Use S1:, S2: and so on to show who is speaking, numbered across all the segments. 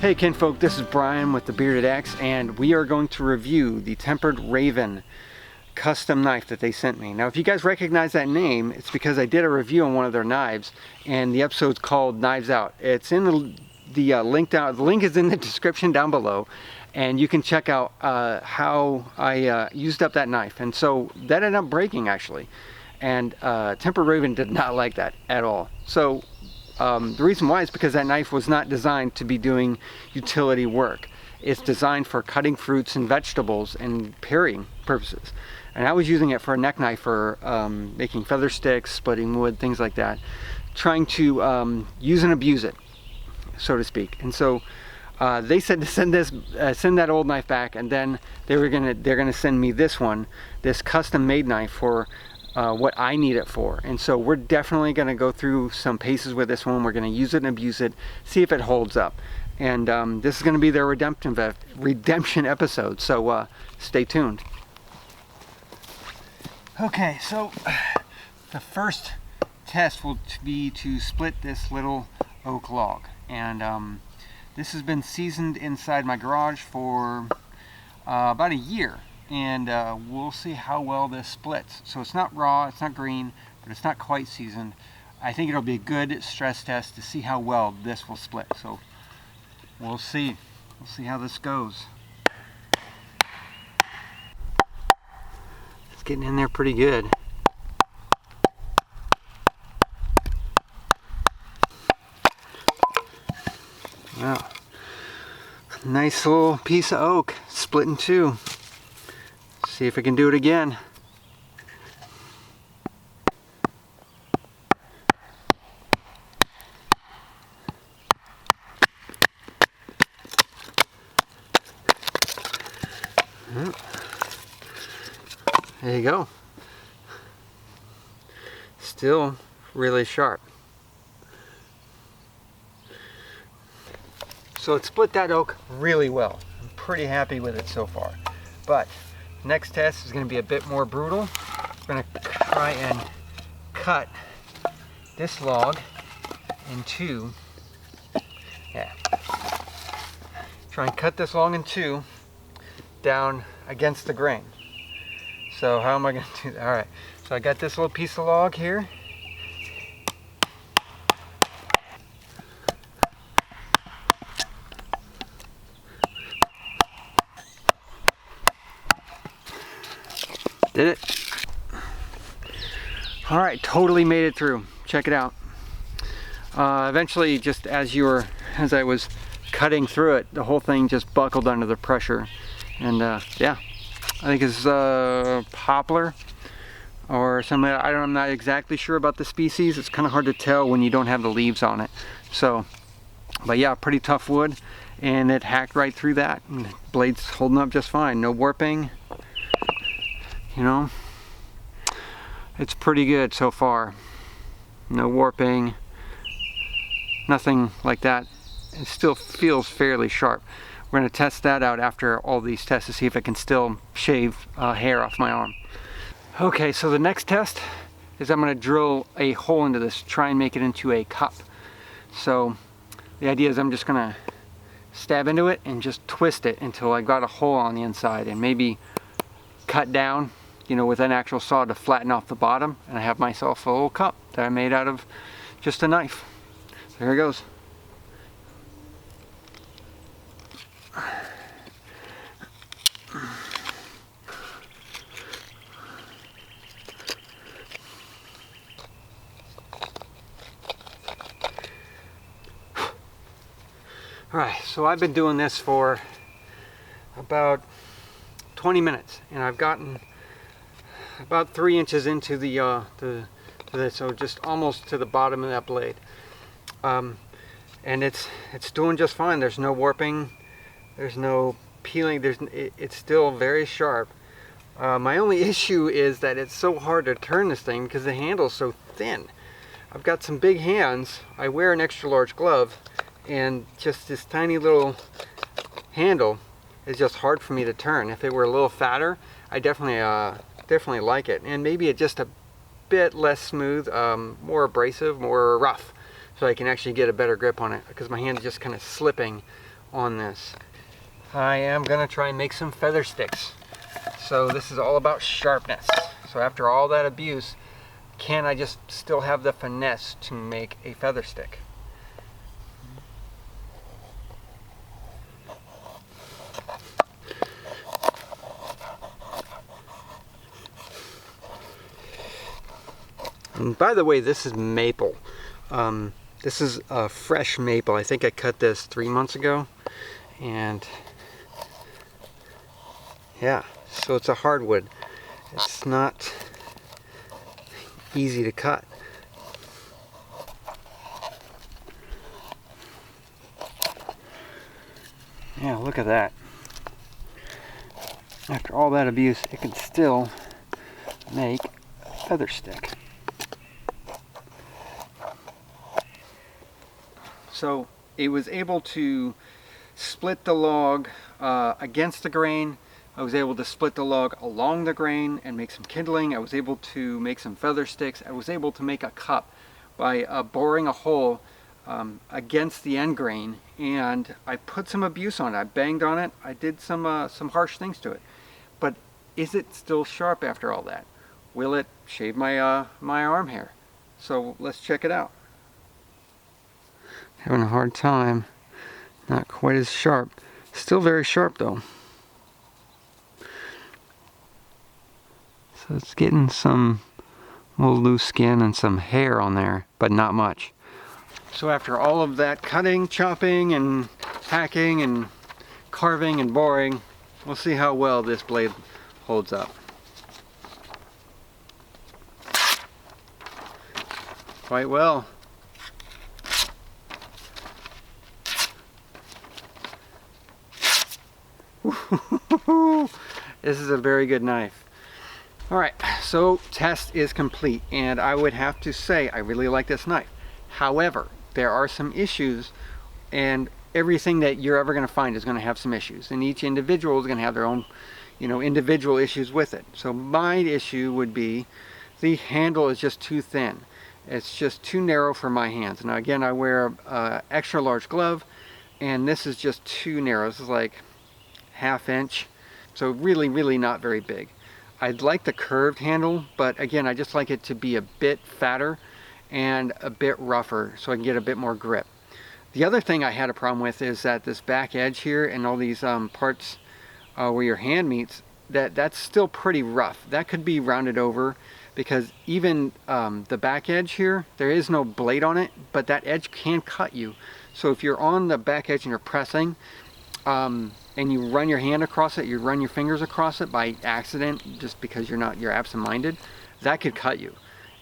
S1: Hey kinfolk, this is Brian with the Bearded Axe, and we are going to review the Tempered Raven custom knife that they sent me. Now if you guys recognize that name, it's because I did a review on one of their knives, and the episode's called Knives Out. It's in the link down. The link is in the description down below, and you can check out how I used up that knife. And so that ended up breaking actually, and Tempered Raven did not like that at all. So the reason why is because that knife was not designed to be doing utility work. It's designed for cutting fruits and vegetables and paring purposes. And I was using it for a neck knife for making feather sticks, splitting wood, things like that. Trying to use and abuse it, so to speak. And so they said to send that old knife back, and then they're gonna send me this one, this custom made knife for what I need it for. And so we're definitely going to go through some paces with this one. We're going to use it and abuse it, see if it holds up. And this is going to be their redemption episode, so stay tuned. Okay, so the first test will be to split this little oak log. And this has been seasoned inside my garage for about a year. And we'll see how well this splits. So it's not raw, it's not green, but it's not quite seasoned. I think it'll be a good stress test to see how well this will split. So we'll see. We'll see how this goes. It's getting in there pretty good. Wow. Nice little piece of oak split in two. See if I can do it again. There you go. Still really sharp. So it split that oak really well. I'm pretty happy with it so far. But next test is going to be a bit more brutal. We're going to try and cut this log in two. Try and cut this log in two down against the grain. So how am I going to do that? Alright, so I got this little piece of log here. Did it? Alright, totally made it through. Check it out. Eventually, just as I was cutting through it, the whole thing just buckled under the pressure. And yeah, I think it's poplar or something. I'm not exactly sure about the species. It's kind of hard to tell when you don't have the leaves on it. So, but yeah, pretty tough wood, and it hacked right through that. And the blade's holding up just fine. No warping. You know, it's pretty good so far. No warping, nothing like that. It still feels fairly sharp. We're going to test that out after all these tests to see if I can still shave hair off my arm. Okay, so the next test is I'm going to drill a hole into this, try and make it into a cup. So the idea is I'm just going to stab into it and just twist it until I got a hole on the inside, and maybe cut down, you know, with an actual saw to flatten off the bottom, and I have myself a little cup that I made out of just a knife. So here it goes. Alright, so I've been doing this for about 20 minutes, and I've gotten about 3 inches into so just almost to the bottom of that blade, and it's doing just fine. There's no warping, there's no peeling, it's still very sharp. My only issue is that it's so hard to turn this thing because the handle's so thin. I've got some big hands, I wear an extra large glove, and just this tiny little handle is just hard for me to turn. If it were a little fatter, I definitely like it, and maybe it's just a bit less smooth, more abrasive, more rough, so I can actually get a better grip on it, because my hand's just kind of slipping on this. I am gonna try and make some feather sticks. So this is all about sharpness. So after all that abuse, can I just still have the finesse to make a feather stick? And by the way, this is maple. This is a fresh maple. I think I cut this 3 months ago. And yeah, so it's a hardwood. It's not easy to cut. Yeah, look at that. After all that abuse, it can still make a feather stick. So it was able to split the log against the grain. I was able to split the log along the grain and make some kindling. I was able to make some feather sticks. I was able to make a cup by boring a hole against the end grain, and I put some abuse on it. I banged on it. I did some harsh things to it. But is it still sharp after all that? Will it shave my my arm hair? So let's check it out. Having a hard time. Not quite as sharp. Still very sharp though. So it's getting some little loose skin and some hair on there, but not much. So after all of that cutting, chopping, and hacking, and carving, and boring, we'll see how well this blade holds up. Quite well. This is a very good knife. Alright, so test is complete, and I would have to say I really like this knife. However, there are some issues, and everything that you're ever going to find is going to have some issues, and each individual is going to have their own, individual issues with it. So my issue would be the handle is just too thin. It's just too narrow for my hands. Now again, I wear a extra large glove, and this is just too narrow. This is like ½ inch, so really not very big. I'd like the curved handle, but again, I just like it to be a bit fatter and a bit rougher so I can get a bit more grip. The other thing I had a problem with is that this back edge here and all these parts where your hand meets, that's still pretty rough. That could be rounded over, because even the back edge here, there is no blade on it, but that edge can cut you. So if you're on the back edge and you're pressing, and you run your hand across it, you run your fingers across it by accident, just because you're absent-minded, that could cut you.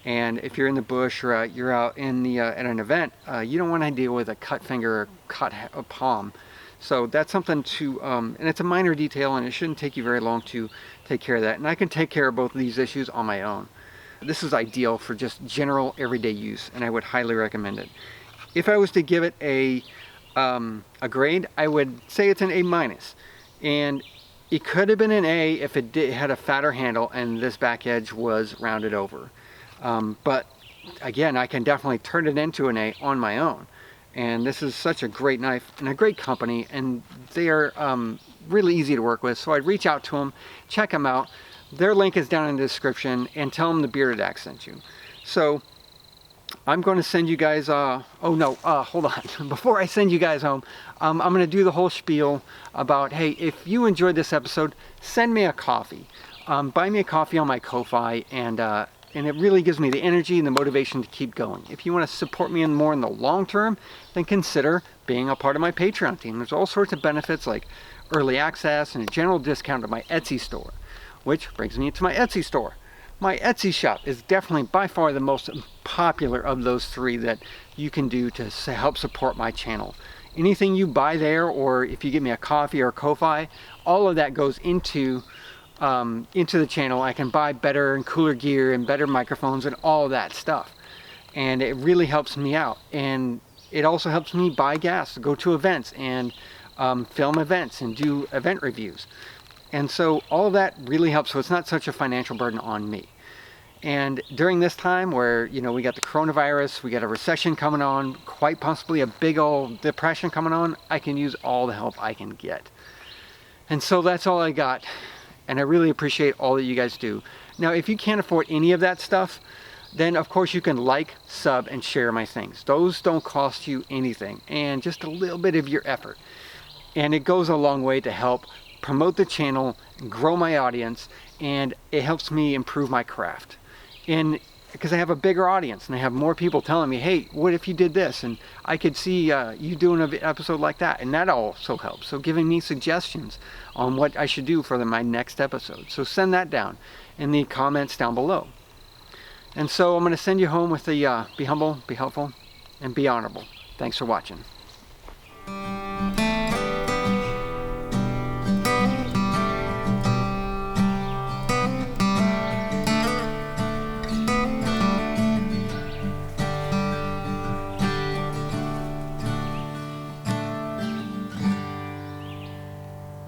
S1: And if you're in the bush or you're out in the at an event, you don't want to deal with a cut finger or cut a palm. So that's something to, and it's a minor detail, and it shouldn't take you very long to take care of that. And I can take care of both of these issues on my own. This is ideal for just general everyday use, and I would highly recommend it. If I was to give it a grade, I would say it's an A-, and it could have been an A if it had a fatter handle and this back edge was rounded over. But again, I can definitely turn it into an A on my own. And this is such a great knife and a great company, and they are really easy to work with. So I'd reach out to them, check them out. Their link is down in the description, and tell them the Bearded Axe sent you. So I'm going to send you guys, hold on. Before I send you guys home, I'm going to do the whole spiel about, hey, if you enjoyed this episode, send me a coffee. Buy me a coffee on my Ko-Fi, and it really gives me the energy and the motivation to keep going. If you want to support me more in the long term, then consider being a part of my Patreon team. There's all sorts of benefits like early access and a general discount to my Etsy store, which brings me to my Etsy store. My Etsy shop is definitely by far the most popular of those three that you can do to help support my channel. Anything you buy there, or if you give me a coffee or a Ko-Fi, all of that goes into the channel. I can buy better and cooler gear and better microphones and all that stuff. And it really helps me out. And it also helps me buy gas, go to events and film events and do event reviews. And so all that really helps, so it's not such a financial burden on me. And during this time where, you know, we got the coronavirus, we got a recession coming on, quite possibly a big old depression coming on, I can use all the help I can get. And so that's all I got. And I really appreciate all that you guys do. Now, if you can't afford any of that stuff, then of course you can like, sub, and share my things. Those don't cost you anything, and just a little bit of your effort. And it goes a long way to help promote the channel, grow my audience, and it helps me improve my craft. And because I have a bigger audience and I have more people telling me, hey, what if you did this? And I could see you doing an episode like that, and that also helps. So giving me suggestions on what I should do for my next episode. So send that down in the comments down below. And so I'm going to send you home with the be humble, be helpful, and be honorable. Thanks for watching.